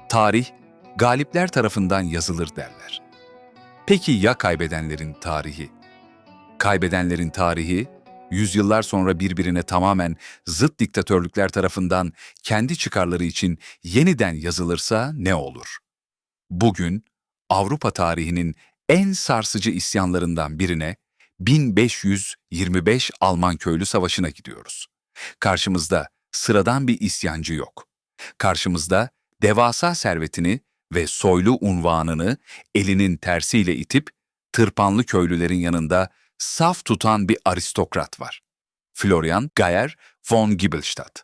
Tarih, galipler tarafından yazılır derler. Peki ya kaybedenlerin tarihi? Kaybedenlerin tarihi, yüzyıllar sonra birbirine tamamen zıt diktatörlükler tarafından kendi çıkarları için yeniden yazılırsa ne olur? Bugün Avrupa tarihinin en sarsıcı isyanlarından birine 1525 Alman Köylü Savaşı'na gidiyoruz. Karşımızda sıradan bir isyancı yok. Karşımızda devasa servetini ve soylu unvanını elinin tersiyle itip tırpanlı köylülerin yanında saf tutan bir aristokrat var. Florian Geyer von Giebelstadt.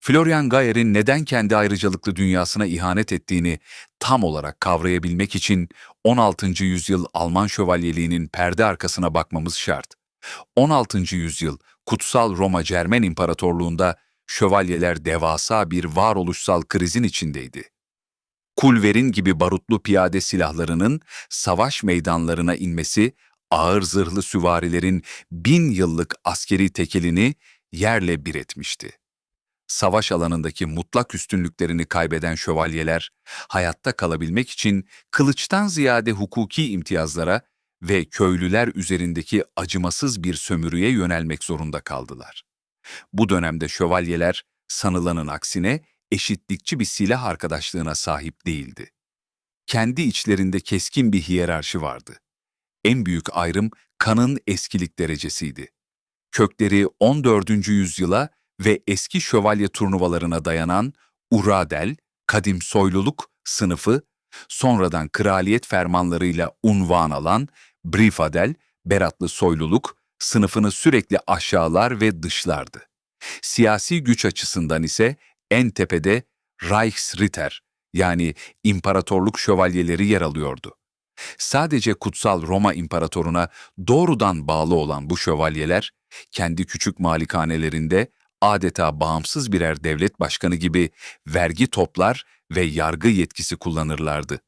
Florian Geyer'in neden kendi ayrıcalıklı dünyasına ihanet ettiğini tam olarak kavrayabilmek için 16. yüzyıl Alman şövalyeliğinin perde arkasına bakmamız şart. 16. yüzyıl Kutsal Roma Cermen İmparatorluğu'nda şövalyeler devasa bir varoluşsal krizin içindeydi. Kulverin gibi barutlu piyade silahlarının savaş meydanlarına inmesi, ağır zırhlı süvarilerin 1000 yıllık askeri tekelini yerle bir etmişti. Savaş alanındaki mutlak üstünlüklerini kaybeden şövalyeler, hayatta kalabilmek için kılıçtan ziyade hukuki imtiyazlara ve köylüler üzerindeki acımasız bir sömürüye yönelmek zorunda kaldılar. Bu dönemde şövalyeler, sanılanın aksine eşitlikçi bir silah arkadaşlığına sahip değildi. Kendi içlerinde keskin bir hiyerarşi vardı. En büyük ayrım kanın eskilik derecesiydi. Kökleri 14. yüzyıla ve eski şövalye turnuvalarına dayanan Uradel, kadim soyluluk sınıfı, sonradan kraliyet fermanlarıyla unvan alan Briefadel, beratlı soyluluk sınıfını sürekli aşağılar ve dışlardı. Siyasi güç açısından ise en tepede Reichsritter yani imparatorluk şövalyeleri yer alıyordu. Sadece Kutsal Roma İmparatoruna doğrudan bağlı olan bu şövalyeler, kendi küçük malikanelerinde adeta bağımsız birer devlet başkanı gibi vergi toplar ve yargı yetkisi kullanırlardı.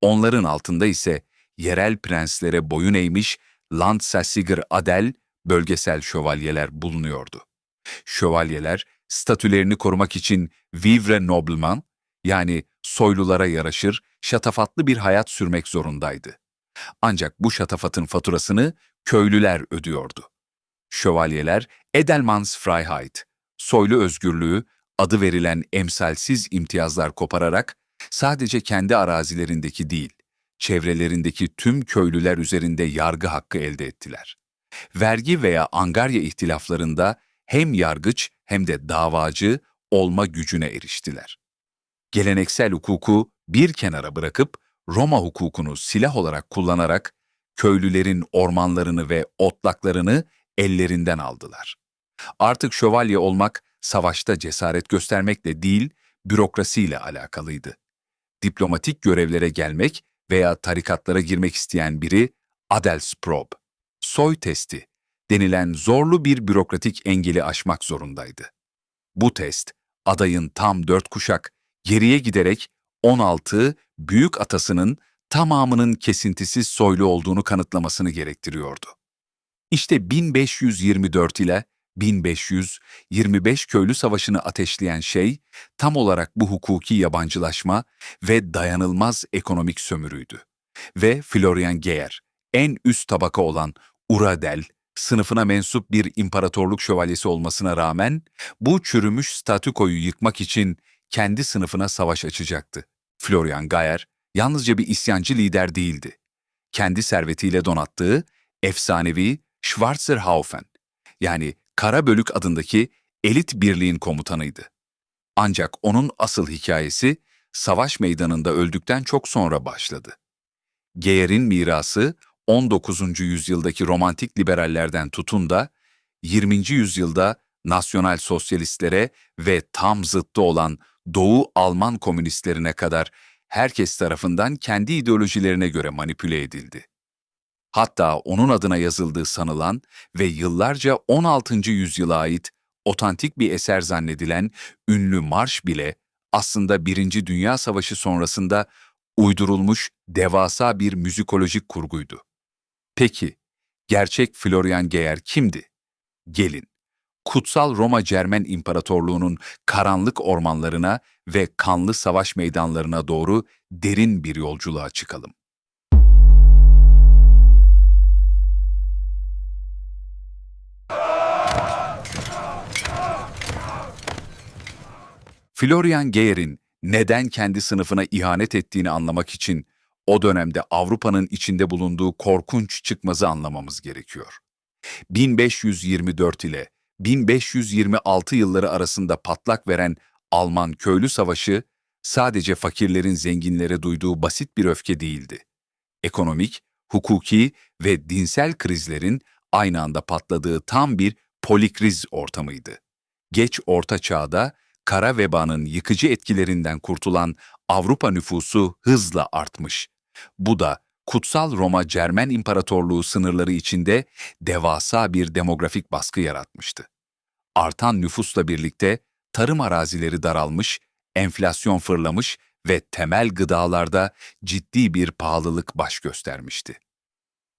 Onların altında ise yerel prenslere boyun eğmiş Landsässiger Adel, bölgesel şövalyeler bulunuyordu. Şövalyeler, statülerini korumak için vivre noblement, yani soylulara yaraşır, şatafatlı bir hayat sürmek zorundaydı. Ancak bu şatafatın faturasını köylüler ödüyordu. Şövalyeler, Edelmannsfreiheit, soylu özgürlüğü, adı verilen emsalsiz imtiyazlar kopararak sadece kendi arazilerindeki değil, çevrelerindeki tüm köylüler üzerinde yargı hakkı elde ettiler. Vergi veya angarya ihtilaflarında hem yargıç hem de davacı olma gücüne eriştiler. Geleneksel hukuku bir kenara bırakıp Roma hukukunu silah olarak kullanarak köylülerin ormanlarını ve otlaklarını ellerinden aldılar. Artık şövalye olmak savaşta cesaret göstermekle değil, bürokrasiyle alakalıydı. Diplomatik görevlere gelmek veya tarikatlara girmek isteyen biri Adelsprobe, soy testi denilen zorlu bir bürokratik engeli aşmak zorundaydı. Bu test, adayın tam 4 kuşak geriye giderek 16 büyük atasının tamamının kesintisiz soylu olduğunu kanıtlamasını gerektiriyordu. İşte 1524 ile 1525 Köylü Savaşı'nı ateşleyen şey tam olarak bu hukuki yabancılaşma ve dayanılmaz ekonomik sömürüydü. Ve Florian Geyer, en üst tabaka olan Uradel, sınıfına mensup bir imparatorluk şövalyesi olmasına rağmen bu çürümüş statükoyu yıkmak için kendi sınıfına savaş açacaktı. Florian Geyer yalnızca bir isyancı lider değildi. Kendi servetiyle donattığı efsanevi Schwarzer Haufen, yani Kara Bölük adındaki elit birliğin komutanıydı. Ancak onun asıl hikayesi savaş meydanında öldükten çok sonra başladı. Geyer'in mirası 19. yüzyıldaki romantik liberallerden tutun da 20. yüzyılda nasyonal sosyalistlere ve tam zıttı olan Doğu Alman komünistlerine kadar herkes tarafından kendi ideolojilerine göre manipüle edildi. Hatta onun adına yazıldığı sanılan ve yıllarca 16. yüzyıla ait otantik bir eser zannedilen ünlü marş bile aslında Birinci Dünya Savaşı sonrasında uydurulmuş devasa bir müzikolojik kurguydu. Peki, gerçek Florian Geyer kimdi? Gelin, Kutsal Roma Cermen İmparatorluğu'nun karanlık ormanlarına ve kanlı savaş meydanlarına doğru derin bir yolculuğa çıkalım. Florian Geyer'in neden kendi sınıfına ihanet ettiğini anlamak için o dönemde Avrupa'nın içinde bulunduğu korkunç çıkmazı anlamamız gerekiyor. 1524 ile 1526 yılları arasında patlak veren Alman Köylü Savaşı sadece fakirlerin zenginlere duyduğu basit bir öfke değildi. Ekonomik, hukuki ve dinsel krizlerin aynı anda patladığı tam bir polikriz ortamıydı. Geç Orta Çağ'da kara vebanın yıkıcı etkilerinden kurtulan Avrupa nüfusu hızla artmış. Bu da Kutsal Roma Cermen İmparatorluğu sınırları içinde devasa bir demografik baskı yaratmıştı. Artan nüfusla birlikte tarım arazileri daralmış, enflasyon fırlamış ve temel gıdalarda ciddi bir pahalılık baş göstermişti.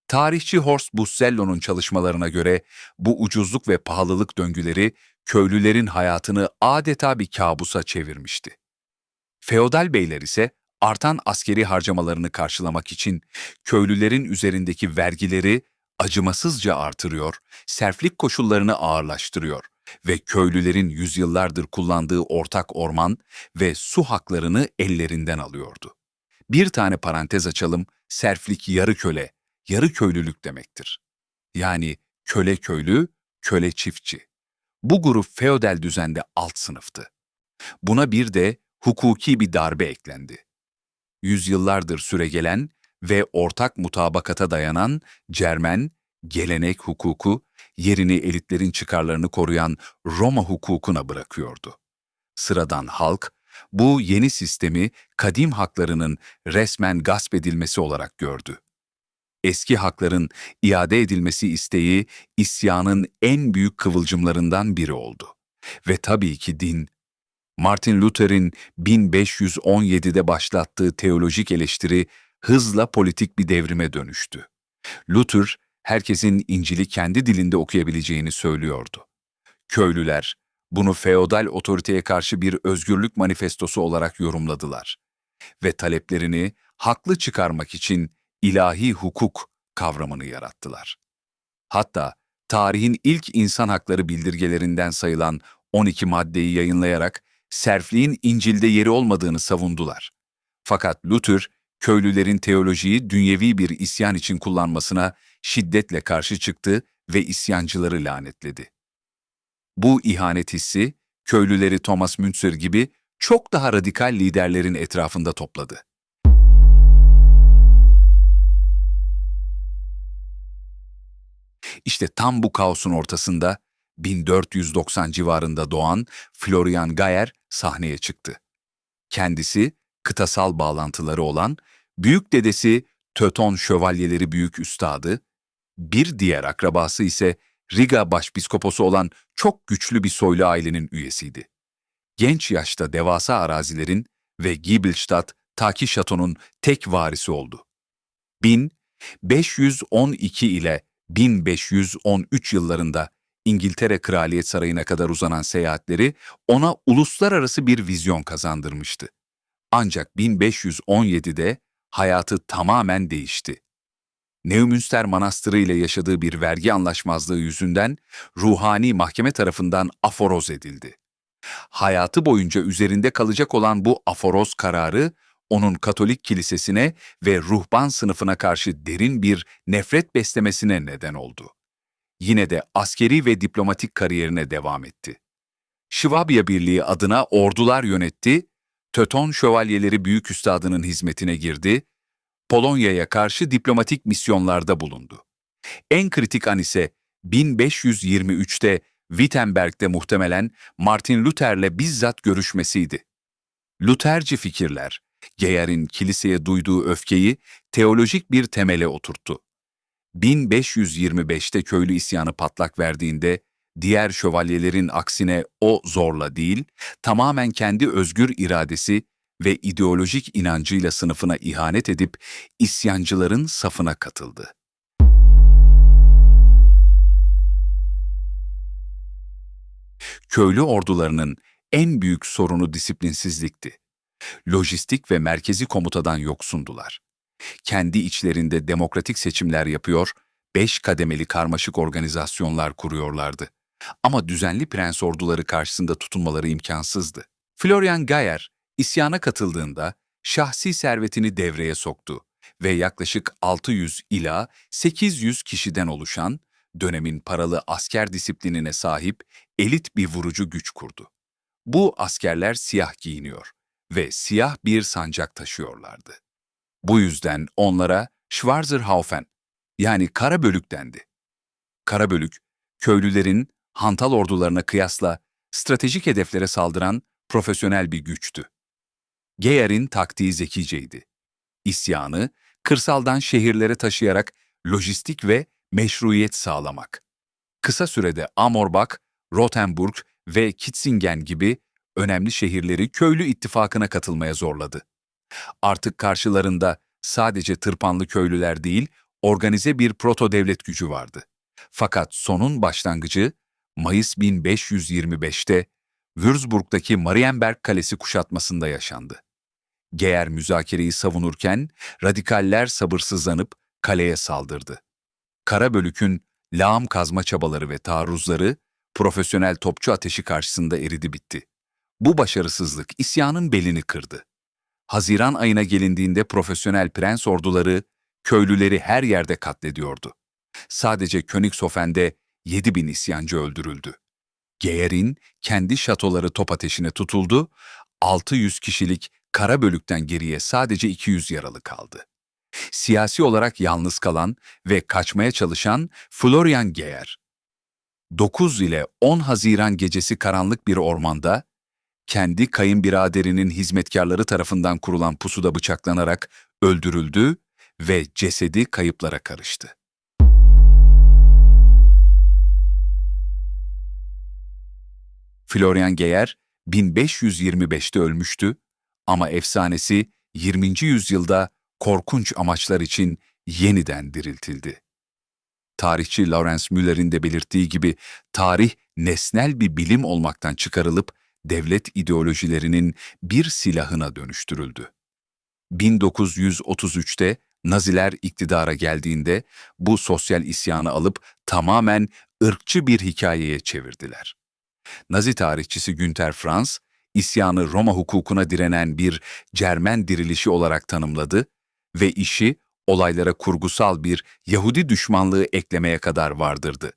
Tarihçi Horst Bussello'nun çalışmalarına göre bu ucuzluk ve pahalılık döngüleri köylülerin hayatını adeta bir kabusa çevirmişti. Feodal beyler ise artan askeri harcamalarını karşılamak için köylülerin üzerindeki vergileri acımasızca artırıyor, serflik koşullarını ağırlaştırıyor ve köylülerin yüzyıllardır kullandığı ortak orman ve su haklarını ellerinden alıyordu. Bir tane parantez açalım, serflik yarı köle, yarı köylülük demektir. Yani köle köylü, köle çiftçi. Bu grup feodal düzende alt sınıftı. Buna bir de hukuki bir darbe eklendi. Yüzyıllardır süregelen ve ortak mutabakata dayanan Cermen, gelenek hukuku yerini elitlerin çıkarlarını koruyan Roma hukukuna bırakıyordu. Sıradan halk, bu yeni sistemi kadim haklarının resmen gasp edilmesi olarak gördü. Eski hakların iade edilmesi isteği isyanın en büyük kıvılcımlarından biri oldu. Ve tabii ki din. Martin Luther'in 1517'de başlattığı teolojik eleştiri hızla politik bir devrime dönüştü. Luther, herkesin İncil'i kendi dilinde okuyabileceğini söylüyordu. Köylüler, bunu feodal otoriteye karşı bir özgürlük manifestosu olarak yorumladılar ve taleplerini haklı çıkarmak için ilahi hukuk kavramını yarattılar. Hatta tarihin ilk insan hakları bildirgelerinden sayılan 12 maddeyi yayınlayarak serfliğin İncil'de yeri olmadığını savundular. Fakat Luther, köylülerin teolojiyi dünyevi bir isyan için kullanmasına şiddetle karşı çıktı ve isyancıları lanetledi. Bu ihanet hissi, köylüleri Thomas Müntzer gibi çok daha radikal liderlerin etrafında topladı. İşte tam bu kaosun ortasında 1490 civarında doğan Florian Geyer sahneye çıktı. Kendisi, kıtasal bağlantıları olan büyük dedesi Teuton Şövalyeleri Büyük Üstadı, bir diğer akrabası ise Riga Başpiskoposu olan çok güçlü bir soylu ailenin üyesiydi. Genç yaşta devasa arazilerin ve Giebelstadt Taki Şato'nun tek varisi oldu. 1512 ile 1513 yıllarında İngiltere Kraliyet Sarayı'na kadar uzanan seyahatleri ona uluslararası bir vizyon kazandırmıştı. Ancak 1517'de hayatı tamamen değişti. Neumünster Manastırı ile yaşadığı bir vergi anlaşmazlığı yüzünden ruhani mahkeme tarafından aforoz edildi. Hayatı boyunca üzerinde kalacak olan bu aforoz kararı, onun Katolik kilisesine ve ruhban sınıfına karşı derin bir nefret beslemesine neden oldu. Yine de askeri ve diplomatik kariyerine devam etti. Şivabya Birliği adına ordular yönetti, Teuton Şövalyeleri Büyük Üstadı'nın hizmetine girdi, Polonya'ya karşı diplomatik misyonlarda bulundu. En kritik an ise 1523'te Wittenberg'de muhtemelen Martin Luther'le bizzat görüşmesiydi. Lutherci fikirler, Geyer'in kiliseye duyduğu öfkeyi teolojik bir temele oturttu. 1525'te köylü isyanı patlak verdiğinde, diğer şövalyelerin aksine o zorla değil, tamamen kendi özgür iradesi ve ideolojik inancıyla sınıfına ihanet edip isyancıların safına katıldı. Köylü ordularının en büyük sorunu disiplinsizlikti. Lojistik ve merkezi komutadan yoksundular. Kendi içlerinde demokratik seçimler yapıyor, 5 kademeli karmaşık organizasyonlar kuruyorlardı. Ama düzenli prens orduları karşısında tutunmaları imkansızdı. Florian Geyer, isyana katıldığında şahsi servetini devreye soktu ve yaklaşık 600 ila 800 kişiden oluşan, dönemin paralı asker disiplinine sahip elit bir vurucu güç kurdu. Bu askerler siyah giyiniyor ve siyah bir sancak taşıyorlardı. Bu yüzden onlara Schwarzerhaufen yani kara bölük dendi. Kara bölük, köylülerin hantal ordularına kıyasla stratejik hedeflere saldıran profesyonel bir güçtü. Geyer'in taktiği zekiceydi. İsyanı kırsaldan şehirlere taşıyarak lojistik ve meşruiyet sağlamak. Kısa sürede Amorbach, Rothenburg ve Kitzingen gibi önemli şehirleri köylü ittifakına katılmaya zorladı. Artık karşılarında sadece tırpanlı köylüler değil, organize bir proto-devlet gücü vardı. Fakat sonun başlangıcı Mayıs 1525'te Würzburg'daki Marienberg Kalesi kuşatmasında yaşandı. Geyer müzakereyi savunurken radikaller sabırsızlanıp kaleye saldırdı. Karabölük'ün lağım kazma çabaları ve taarruzları profesyonel topçu ateşi karşısında eridi bitti. Bu başarısızlık isyanın belini kırdı. Haziran ayına gelindiğinde profesyonel prens orduları köylüleri her yerde katlediyordu. Sadece Königshofen'de 7.000 isyancı öldürüldü. Geyer'in kendi şatoları top ateşine tutuldu, 600 kişilik Karabölük'ten geriye sadece 200 yaralı kaldı. Siyasi olarak yalnız kalan ve kaçmaya çalışan Florian Geyer, 9 ile 10 Haziran gecesi karanlık bir ormanda, kendi kayınbiraderinin hizmetkarları tarafından kurulan pusuda bıçaklanarak öldürüldü ve cesedi kayıplara karıştı. Florian Geyer 1525'te ölmüştü ama efsanesi 20. yüzyılda korkunç amaçlar için yeniden diriltildi. Tarihçi Lawrence Müller'in de belirttiği gibi tarih nesnel bir bilim olmaktan çıkarılıp devlet ideolojilerinin bir silahına dönüştürüldü. 1933'te Naziler iktidara geldiğinde bu sosyal isyanı alıp tamamen ırkçı bir hikayeye çevirdiler. Nazi tarihçisi Günter Franz, isyanı Roma hukukuna direnen bir Cermen dirilişi olarak tanımladı ve işi olaylara kurgusal bir Yahudi düşmanlığı eklemeye kadar vardırdı.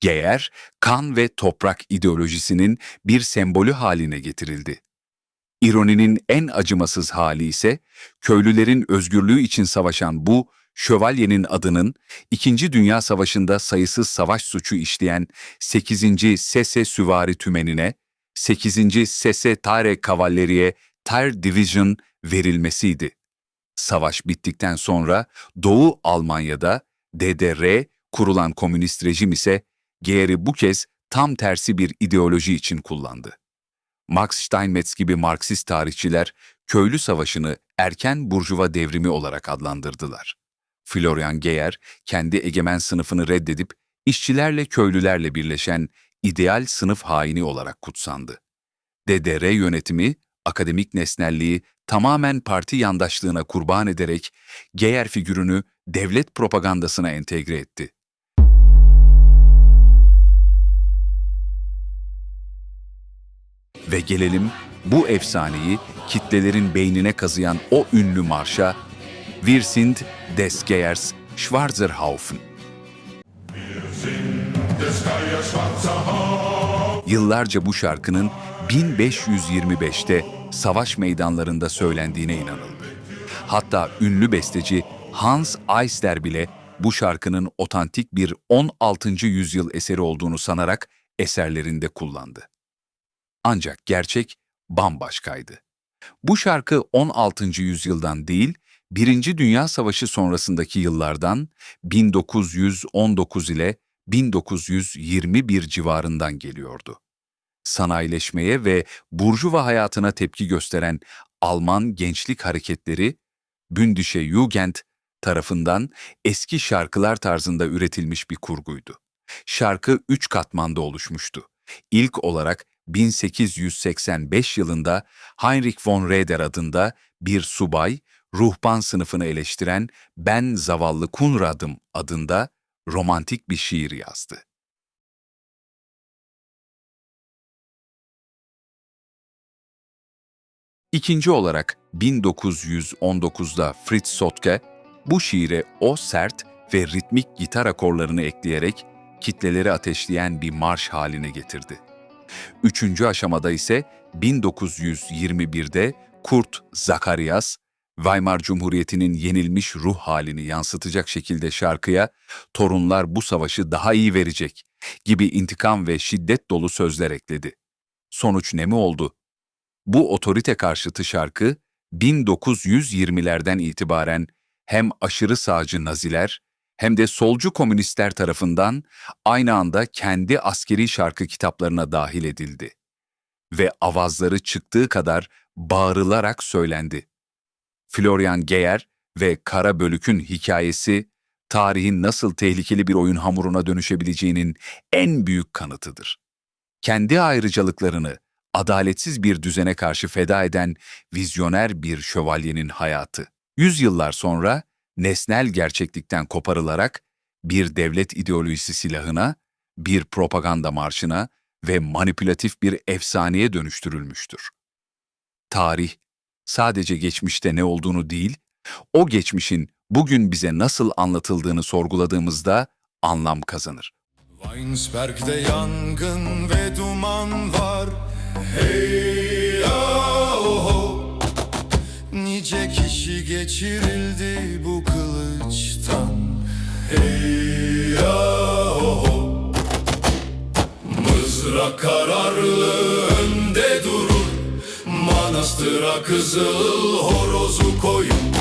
Geyer, kan ve toprak ideolojisinin bir sembolü haline getirildi. İroninin en acımasız hali ise köylülerin özgürlüğü için savaşan bu şövalyenin adının İkinci Dünya Savaşı'nda sayısız savaş suçu işleyen 8. Sesse Süvari Tümeni'ne, 8. Sesse Tare Kavalleriye Tire Division verilmesiydi. Savaş bittikten sonra Doğu Almanya'da DDR kurulan komünist rejim ise Geyer'i bu kez tam tersi bir ideoloji için kullandı. Max Steinmetz gibi Marksist tarihçiler köylü savaşını erken burjuva devrimi olarak adlandırdılar. Florian Geyer kendi egemen sınıfını reddedip işçilerle köylülerle birleşen ideal sınıf haini olarak kutsandı. DDR yönetimi akademik nesnelliği tamamen parti yandaşlığına kurban ederek Geyer figürünü devlet propagandasına entegre etti. Ve gelelim bu efsaneyi kitlelerin beynine kazıyan o ünlü marşa, Wir sind des Geyers Schwarzerhaufen. Yıllarca bu şarkının 1525'te savaş meydanlarında söylendiğine inanıldı. Hatta ünlü besteci Hans Eisler bile bu şarkının otantik bir 16. yüzyıl eseri olduğunu sanarak eserlerinde kullandı. Ancak gerçek bambaşkaydı. Bu şarkı 16. yüzyıldan değil, Birinci Dünya Savaşı sonrasındaki yıllardan 1919 ile 1921 civarından geliyordu. Sanayileşmeye ve burjuva hayatına tepki gösteren Alman gençlik hareketleri, Bündische Jugend tarafından eski şarkılar tarzında üretilmiş bir kurguydu. Şarkı 3 katmanda oluşmuştu. İlk olarak 1885 yılında Heinrich von Raeder adında bir subay, ruhban sınıfını eleştiren "Ben Zavallı Kunrad'ım" adında romantik bir şiir yazdı. İkinci olarak 1919'da Fritz Sotke bu şiire o sert ve ritmik gitar akorlarını ekleyerek kitleleri ateşleyen bir marş haline getirdi. Üçüncü aşamada ise 1921'de Kurt Zacharias, Weimar Cumhuriyeti'nin yenilmiş ruh halini yansıtacak şekilde şarkıya "Torunlar bu savaşı daha iyi verecek" gibi intikam ve şiddet dolu sözler ekledi. Sonuç ne mi oldu? Bu otorite karşıtı şarkı 1920'lerden itibaren hem aşırı sağcı Naziler hem de solcu komünistler tarafından aynı anda kendi askeri şarkı kitaplarına dahil edildi ve avazları çıktığı kadar bağırılarak söylendi. Florian Geyer ve Kara Bölük'ün hikayesi, tarihin nasıl tehlikeli bir oyun hamuruna dönüşebileceğinin en büyük kanıtıdır. Kendi ayrıcalıklarını adaletsiz bir düzene karşı feda eden vizyoner bir şövalyenin hayatı. Yüzyıllar sonra nesnel gerçeklikten koparılarak bir devlet ideolojisi silahına, bir propaganda marşına ve manipülatif bir efsaneye dönüştürülmüştür. Tarih, sadece geçmişte ne olduğunu değil, o geçmişin bugün bize nasıl anlatıldığını sorguladığımızda anlam kazanır. Weinsberg'de yangın ve duman var. Hey ya oho. Nice kişi geçirildi bu kılıçtan. Hey ya oho. Mızrak kararlı önde durur. Manastıra kızıl horozu koyun.